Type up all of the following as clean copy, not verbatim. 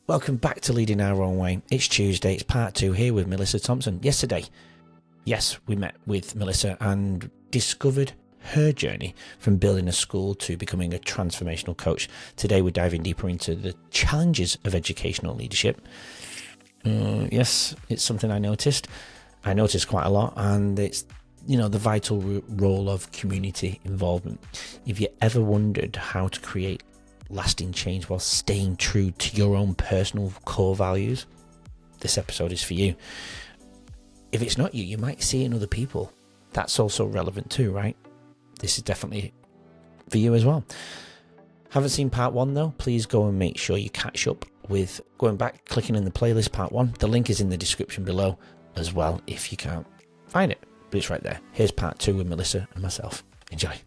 Welcome back to Leading Our Own Way. It's Tuesday, it's part 2 here with Melissa Thomson. Yesterday, yes, we met with Melissa and discovered her journey from building a school to becoming a transformational coach. Today we're diving deeper into the challenges of educational leadership. Yes, it's something I noticed quite a lot, and it's the vital role of community involvement. If you ever wondered how to create lasting change while staying true to your own personal core values, this episode is for you. If it's not you, you might see it in other people. That's also relevant too, right? This is definitely for you as well. Haven't seen part 1 though? Please go and make sure you catch up with going back, clicking in the playlist part 1. The link is in the description below as well if you can't find it, but it's right there. Here's part 2 with Melissa and myself. Enjoy.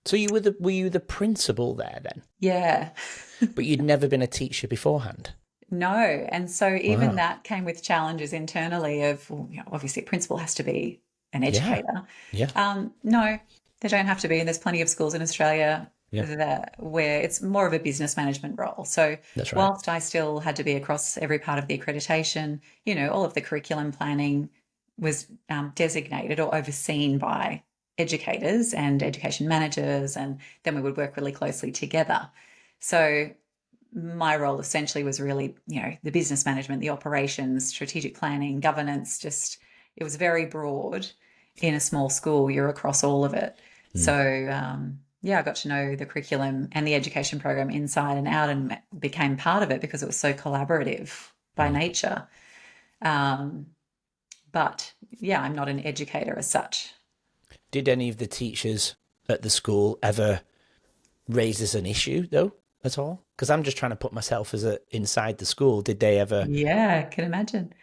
So were you the principal there then? Yeah. But you'd never been a teacher beforehand? No. And so even that came with challenges internally of, obviously a principal has to be an educator. Yeah. No, they don't have to be. And there's plenty of schools in Australia where it's more of a business management role. So that's right. Whilst I still had to be across every part of the accreditation, all of the curriculum planning was designated or overseen by educators and education managers, and then we would work really closely together. So my role essentially was really, the business management, the operations, strategic planning, governance, it was very broad. In a small school, you're across all of it. So, I got to know the curriculum and the education program inside and out and became part of it because it was so collaborative by nature. But, I'm not an educator as such. Did any of the teachers at the school ever raise this an issue, though, at all? Because I'm just trying to put myself inside the school. Did they ever? Yeah, I can imagine.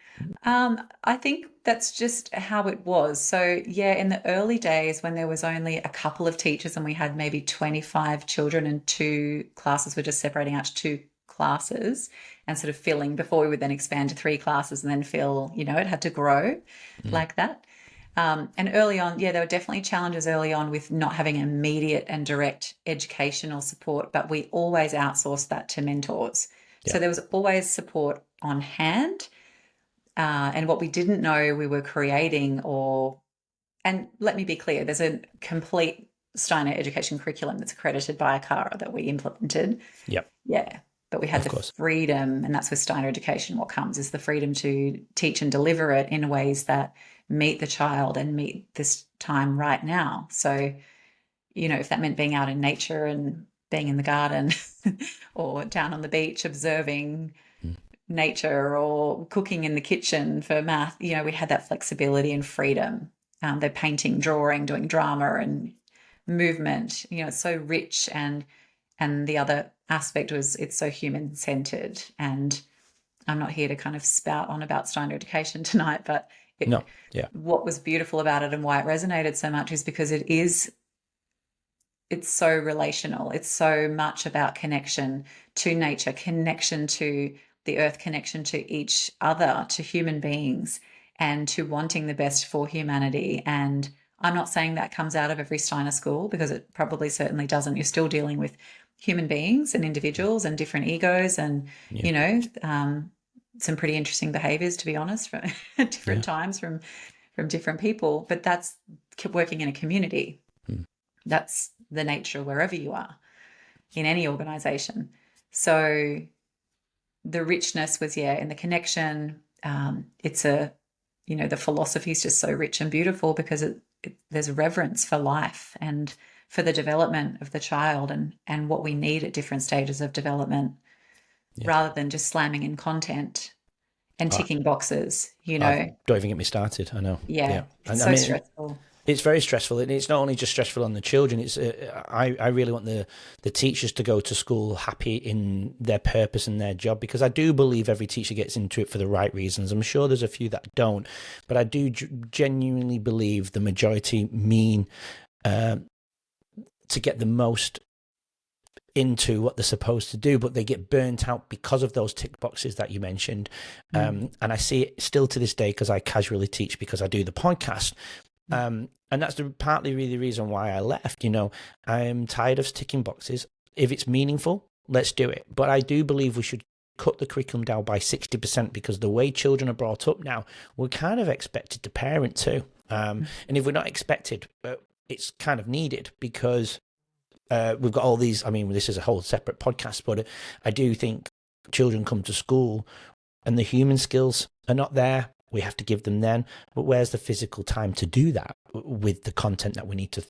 I think that's just how it was. So, in the early days when there was only a couple of teachers and we had maybe 25 children and 2 classes, we're just separating out to 2 classes and sort of filling before we would then expand to 3 classes and then fill, it had to grow like that. And early on, there were definitely challenges early on with not having immediate and direct educational support, but we always outsourced that to mentors. Yeah. So there was always support on hand. And what we didn't know we were creating and let me be clear, there's a complete Steiner education curriculum that's accredited by ACARA that we implemented. Yep. Yeah. But we had the freedom, and that's with Steiner education. What comes is the freedom to teach and deliver it in ways that meet the child and meet this time right now. So, if that meant being out in nature and being in the garden or down on the beach observing nature or cooking in the kitchen for math, we had that flexibility and freedom. They're painting, drawing, doing drama and movement. It's so rich, and the other aspect was it's so human-centered. And I'm not here to kind of spout on about Steiner education tonight, but what was beautiful about it and why it resonated so much is because it's so relational. It's so much about connection to nature, connection to the earth, connection to each other, to human beings, and to wanting the best for humanity. And I'm not saying that comes out of every Steiner school, because it probably certainly doesn't. You're still dealing with human beings and individuals and different egos and, some pretty interesting behaviors, to be honest, from different times from different people. But that's working in a community. That's the nature wherever you are in any organization. So the richness was, in the connection. It's the philosophy is just so rich and beautiful because there's reverence for life and for the development of the child and what we need at different stages of development, rather than just slamming in content and ticking boxes, Don't even get me started. I know. Yeah. It's so stressful. It's very stressful, and it's not only just stressful on the children. It's I really want the teachers to go to school happy in their purpose and their job, because I do believe every teacher gets into it for the right reasons. I'm sure there's a few that don't, but I do genuinely believe the majority mean to get the most into what they're supposed to do, but they get burnt out because of those tick boxes that you mentioned. And I see it still to this day because I casually teach because I do the podcast. And that's partly really the reason why I left. I'm tired of ticking boxes. If it's meaningful, let's do it. But I do believe we should cut the curriculum down by 60% because the way children are brought up now, we're kind of expected to parent too. And if we're not expected, it's kind of needed because we've got all these, I mean, this is a whole separate podcast, but I do think children come to school and the human skills are not there. We have to give them then. But where's the physical time to do that with the content that we need to,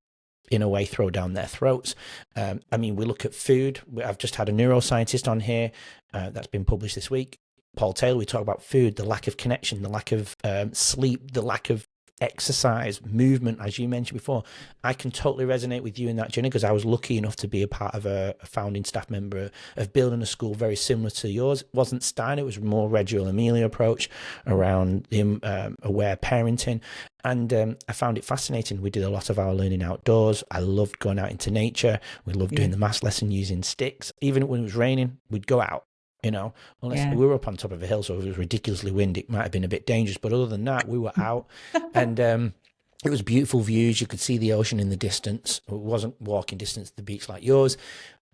in a way, throw down their throats? I mean, we look at food. I've just had a neuroscientist on here that's been published this week, Paul Taylor. We talk about food, the lack of connection, the lack of sleep, the lack of exercise, movement, as you mentioned before. I can totally resonate with you in that journey because I was lucky enough to be a part of a founding staff member of building a school very similar to yours. It wasn't Steiner, it was more Reggio Emilia approach around the aware parenting. And I found it fascinating. We did a lot of our learning outdoors. I loved going out into nature. We loved doing the maths lesson using sticks. Even when it was raining, we'd go out. You know, unless we were up on top of a hill, so if it was ridiculously windy, it might have been a bit dangerous. But other than that, we were out, and it was beautiful views. You could see the ocean in the distance. It wasn't walking distance to the beach like yours,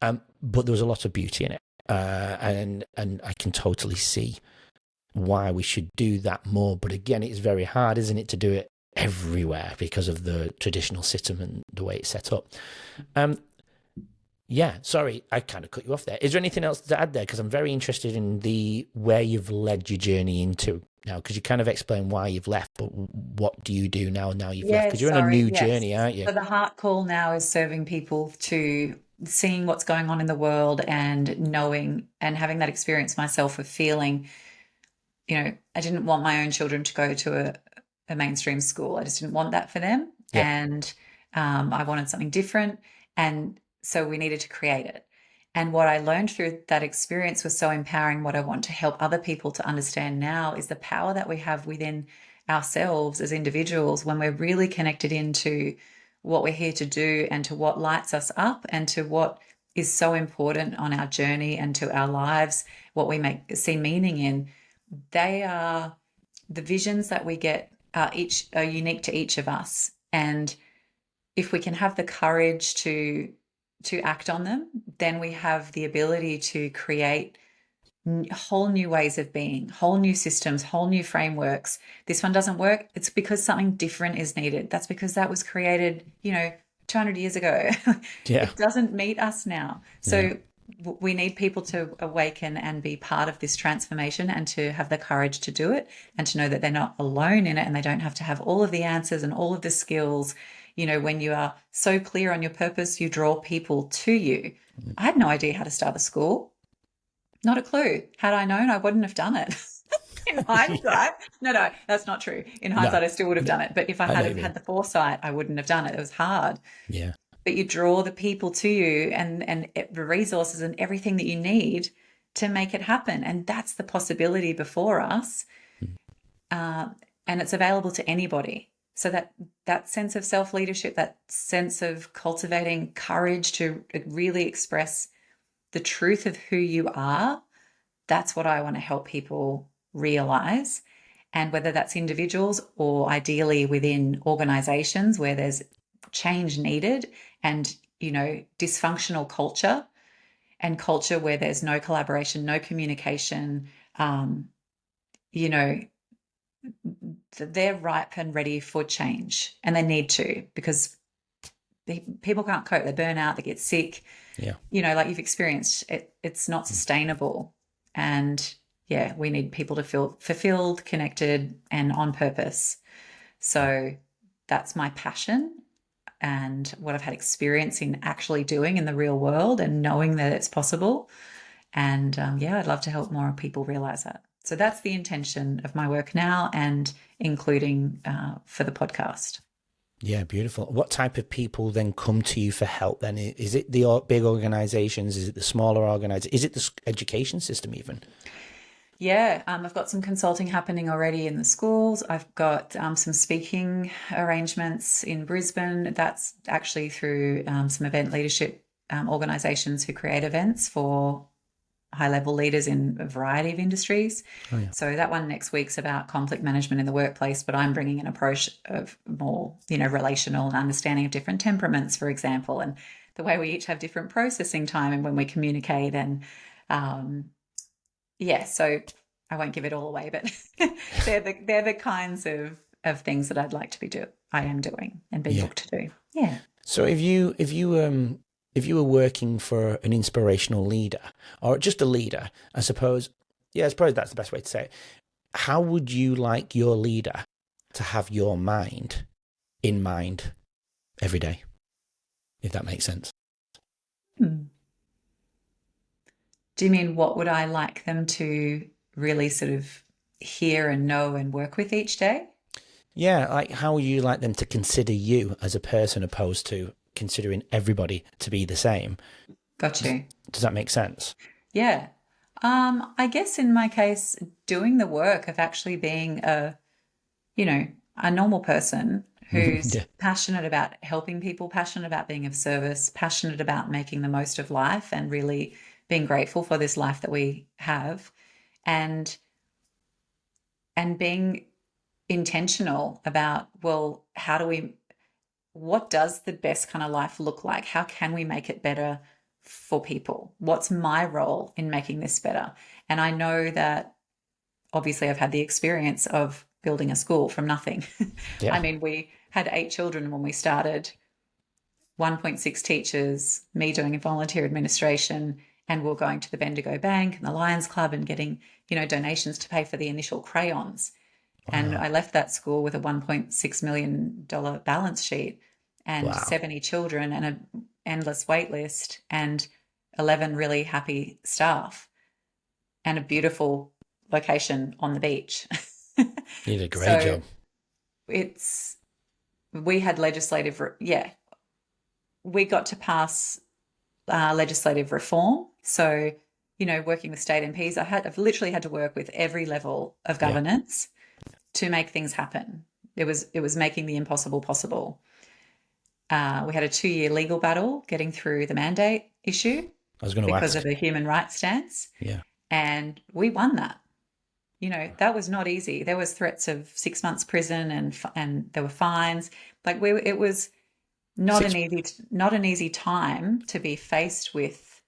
but there was a lot of beauty in it, and I can totally see why we should do that more. But again, it's very hard, isn't it, to do it everywhere because of the traditional system and the way it's set up. Yeah, sorry, I kind of cut you off there. Is there anything else to add there? Because I'm very interested in where you've led your journey into now, because you kind of explained why you've left, but what do you do now you've left? Because you're on a new journey, aren't you? So the heart call now is serving people to seeing what's going on in the world and knowing and having that experience myself of feeling, you know, I didn't want my own children to go to a mainstream school. I just didn't want that for them. Yeah. And I wanted something different. And so we needed to create it. And what I learned through that experience was so empowering. What I want to help other people to understand now is the power that we have within ourselves as individuals when we're really connected into what we're here to do and to what lights us up and to what is so important on our journey and to our lives, what we see meaning in. They are the visions that we get are unique to each of us. And if we can have the courage to act on them, then we have the ability to create whole new ways of being, whole new systems, whole new frameworks. This one doesn't work. It's because something different is needed. That's because that was created, 200 years ago. Yeah. It doesn't meet us now. So we need people to awaken and be part of this transformation and to have the courage to do it and to know that they're not alone in it and they don't have to have all of the answers and all of the skills. When you are so clear on your purpose, you draw people to you. I had no idea how to start a school. Not a clue. Had I known, I wouldn't have done it. In hindsight. No, that's not true. In hindsight, I still would have done it. But if I had the foresight, I wouldn't have done it. It was hard. Yeah. But you draw the people to you and the resources and everything that you need to make it happen. And that's the possibility before us. And it's available to anybody. So that sense of self-leadership, that sense of cultivating courage to really express the truth of who you are, that's what I want to help people realize. And whether that's individuals or ideally within organizations where there's change needed and, dysfunctional culture and culture where there's no collaboration, no communication, they're ripe and ready for change, and they need to, because people can't cope. They burn out, they get sick. Yeah. Like you've experienced it, it's not sustainable. And we need people to feel fulfilled, connected, and on purpose. So that's my passion and what I've had experience in actually doing in the real world and knowing that it's possible. And I'd love to help more people realize that. So that's the intention of my work now, and including for the podcast. Yeah, beautiful. What type of people then come to you for help then? Is it the big organizations? Is it the smaller organizations? Is it the education system even? Yeah, I've got some consulting happening already in the schools. I've got some speaking arrangements in Brisbane. That's actually through some event leadership organizations who create events for high-level leaders in a variety of industries. Oh, yeah. So that one next week's about conflict management in the workplace, but I'm bringing an approach of more, relational and understanding of different temperaments, for example, and the way we each have different processing time and when we communicate and Yeah, so I won't give it all away, but they're the kinds of things that I'd like to I am doing and being Yeah. booked to do. Yeah. So if you were working for an inspirational leader or just a leader, I suppose, yeah, I suppose that's the best way to say it. How would you like your leader to have your mind in mind every day, if that makes sense? Hmm. Do you mean what would I like them to really sort of hear and know and work with each day? Yeah, like how would you like them to consider you as a person opposed to considering everybody to be the same? Got you. Does that make sense? Yeah. I guess in my case, doing the work of actually being a normal person who's Yeah. passionate about helping people, passionate about being of service, passionate about making the most of life and really being grateful for this life that we have, and being intentional about, well, what does the best kind of life look like? How can we make it better for people? What's my role in making this better? And I know that obviously I've had the experience of building a school from nothing. I Yeah. mean, we had 8 children when we started, 1.6 teachers, me doing volunteer administration, and we're going to the Bendigo Bank and the Lions Club and getting, donations to pay for the initial crayons. And Wow. I left that school with a $1.6 million balance sheet and Wow. 70 children and an endless wait list and 11 really happy staff and a beautiful location on the beach. You did a great So job. we had we got to pass legislative reform. So, working with state MPs, I've literally had to work with every level of Yeah. governance to make things happen. It was making the impossible possible. We had a 2-year legal battle getting through the mandate issue I was going to because of ask. the human rights stance, Yeah. and we won that. That was not easy. There was threats of 6 months prison and there were fines. Like it was Six. not an easy time to be faced with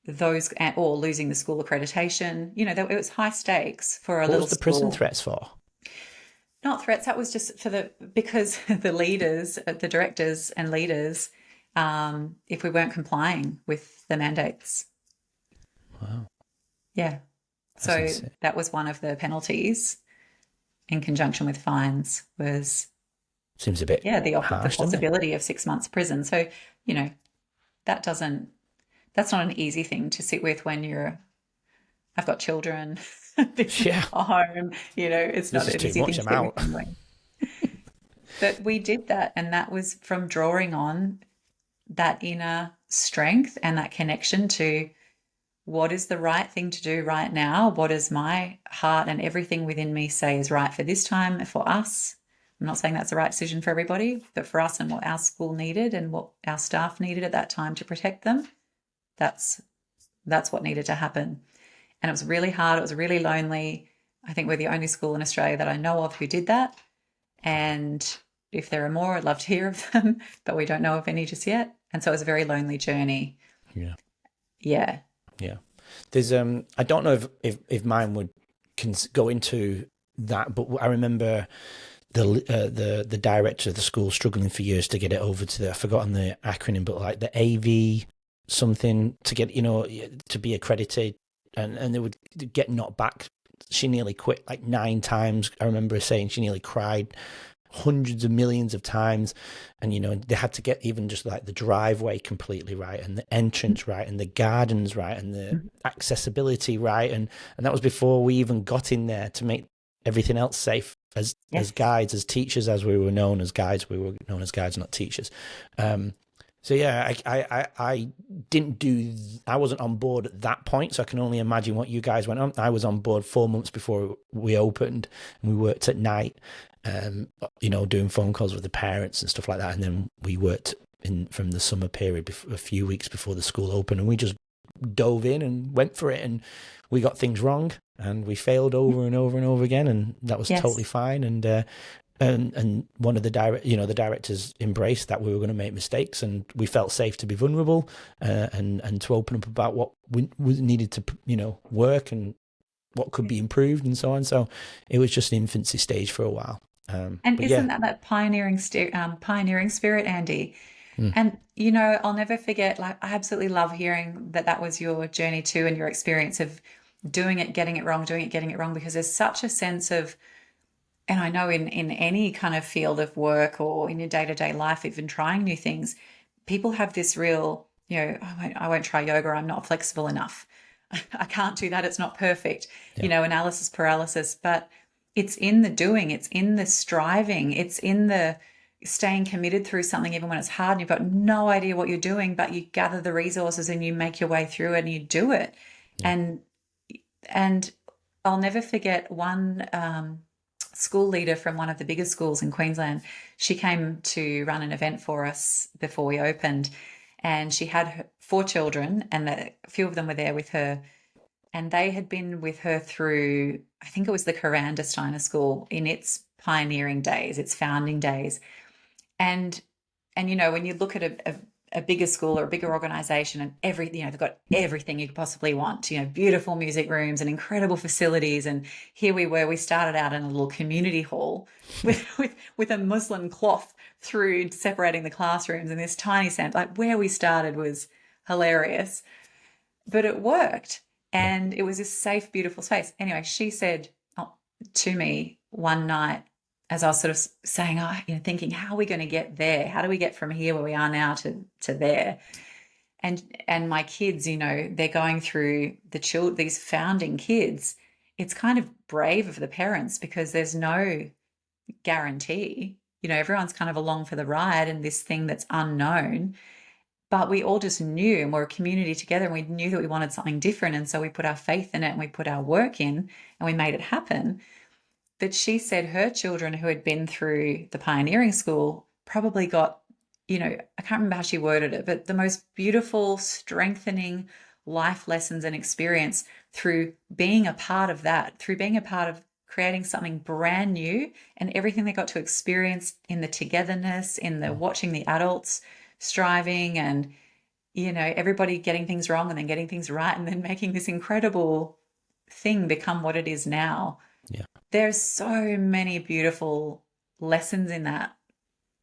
those, or losing the school accreditation. It was high stakes for a What little was the prison school. threats for? Not threats. That was just because the leaders, the directors and leaders, if we weren't complying with the mandates. Wow. Yeah. That's So insane. that was one of the penalties in conjunction with fines was, Seems a bit the harsh, doesn't it? possibility of 6 months prison. So, you know, that doesn't, that's not an easy thing to sit with when I've got children, this Yeah. home, it's This not is an too easy thing much. to I'm sit with out. anyway. But we did that, and that was from drawing on that inner strength and that connection to what is the right thing to do right now? What does my heart and everything within me say is right for this time, for us? I'm not saying that's the right decision for everybody, but for us and what our school needed and what our staff needed at that time to protect them, that's what needed to happen. And it was really hard. It was really lonely. I think we're the only school in Australia that I know of who did that. And if there are more, I'd love to hear of them, but we don't know of any just yet. And so it was a very lonely journey. Yeah. Yeah. Yeah. There's I don't know if mine would go into that, but I remember the director of the school struggling for years to get it over to I've forgotten the acronym, but like the AV something to get, to be accredited, and they would get knocked back. She nearly quit like 9 times. I remember her saying she nearly cried hundreds of millions of times, and they had to get even just like the driveway completely right, and the entrance right, and the gardens right, and the accessibility right, and that was before we even got in there to make everything else safe as guides, as teachers, as we were known as guides. We were known as guides, not teachers. So yeah, I didn't do. I wasn't on board at that point, so I can only imagine what you guys went on. I was on board 4 months before we opened, and we worked at night, doing phone calls with the parents and stuff like that. And then we worked from the summer period, a few weeks before the school opened, and we just dove in and went for it. And we got things wrong, and we failed over and over and over again, and that was totally fine. And and one of the the directors embraced that we were going to make mistakes, and we felt safe to be vulnerable, and to open up about what we needed to work and what could be improved and so on. So it was just an infancy stage for a while. And isn't that pioneering spirit, Andy? Mm. And I'll never forget. Like, I absolutely love hearing that was your journey too, and your experience of doing it, getting it wrong, because there's such a sense of, and I know in any kind of field of work or in your day-to-day life, even trying new things, people have this real, I won't try yoga, I'm not flexible enough. I can't do that, it's not perfect, analysis paralysis. But it's in the doing, it's in the striving, it's in the staying committed through something even when it's hard and you've got no idea what you're doing, but you gather the resources and you make your way through it and you do it. Yeah. And I'll never forget one school leader from one of the biggest schools in Queensland. She came to run an event for us before we opened, and she had 4 children, and a few of them were there with her, and they had been with her through, I think it was the Kuranda Steiner School in its pioneering days, its founding days. And when you look at a bigger school or a bigger organization, and they've got everything you could possibly want, beautiful music rooms and incredible facilities. And here we started out in a little community hall with a muslin cloth through separating the classrooms in this tiny sample. Like, where we started was hilarious, but it worked. And it was a safe, beautiful space. Anyway, she said to me one night, as I was sort of saying, thinking, how are we going to get there? How do we get from here where we are now to there? And my kids, they're going through these founding kids. It's kind of brave of the parents because there's no guarantee. Everyone's kind of along for the ride and this thing that's unknown. But we all just knew, and we're a community together, and we knew that we wanted something different. And so we put our faith in it and we put our work in and we made it happen. But she said her children who had been through the pioneering school probably got, I can't remember how she worded it, but the most beautiful, strengthening life lessons and experience through being a part of that, through being a part of creating something brand new, and everything they got to experience in the togetherness, in the watching the adults striving, and everybody getting things wrong and then getting things right, and then making this incredible thing become what it is now. Yeah, there's so many beautiful lessons in that.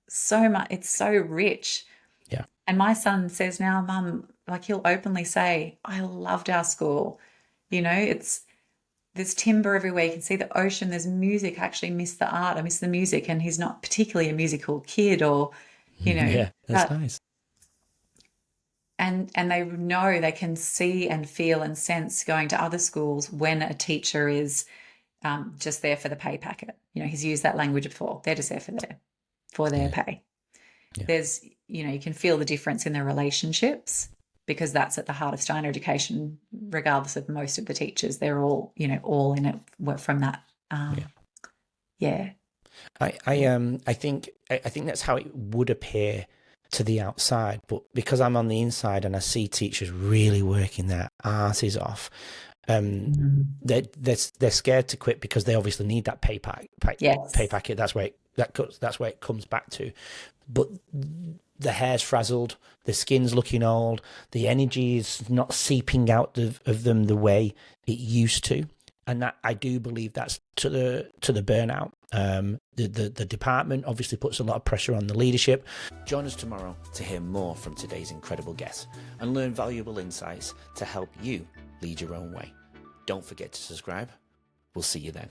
So much, it's so rich. Yeah. And my son says now, Mum, like, he'll openly say, I loved our school. There's timber everywhere. You can see the ocean. There's music. I actually miss the art. I miss the music. And he's not particularly a musical kid, or yeah, that's nice. And they know, they can see and feel and sense going to other schools when a teacher is just there for the pay packet. He's used that language before. They're just there for their pay. Yeah. There's, you can feel the difference in their relationships, because that's at the heart of Steiner education, regardless of most of the teachers. They're all, all in it from that. Yeah. I think that's how it would appear to the outside, but because I'm on the inside and I see teachers really working their asses off, they're scared to quit because they obviously need that pay packet. That's where it comes back to. But the hair's frazzled, the skin's looking old, the energy is not seeping out of them the way it used to. And that, I do believe, that's to the burnout. The department obviously puts a lot of pressure on the leadership. Join us tomorrow to hear more from today's incredible guests and learn valuable insights to help you lead your own way. Don't forget to subscribe. We'll see you then.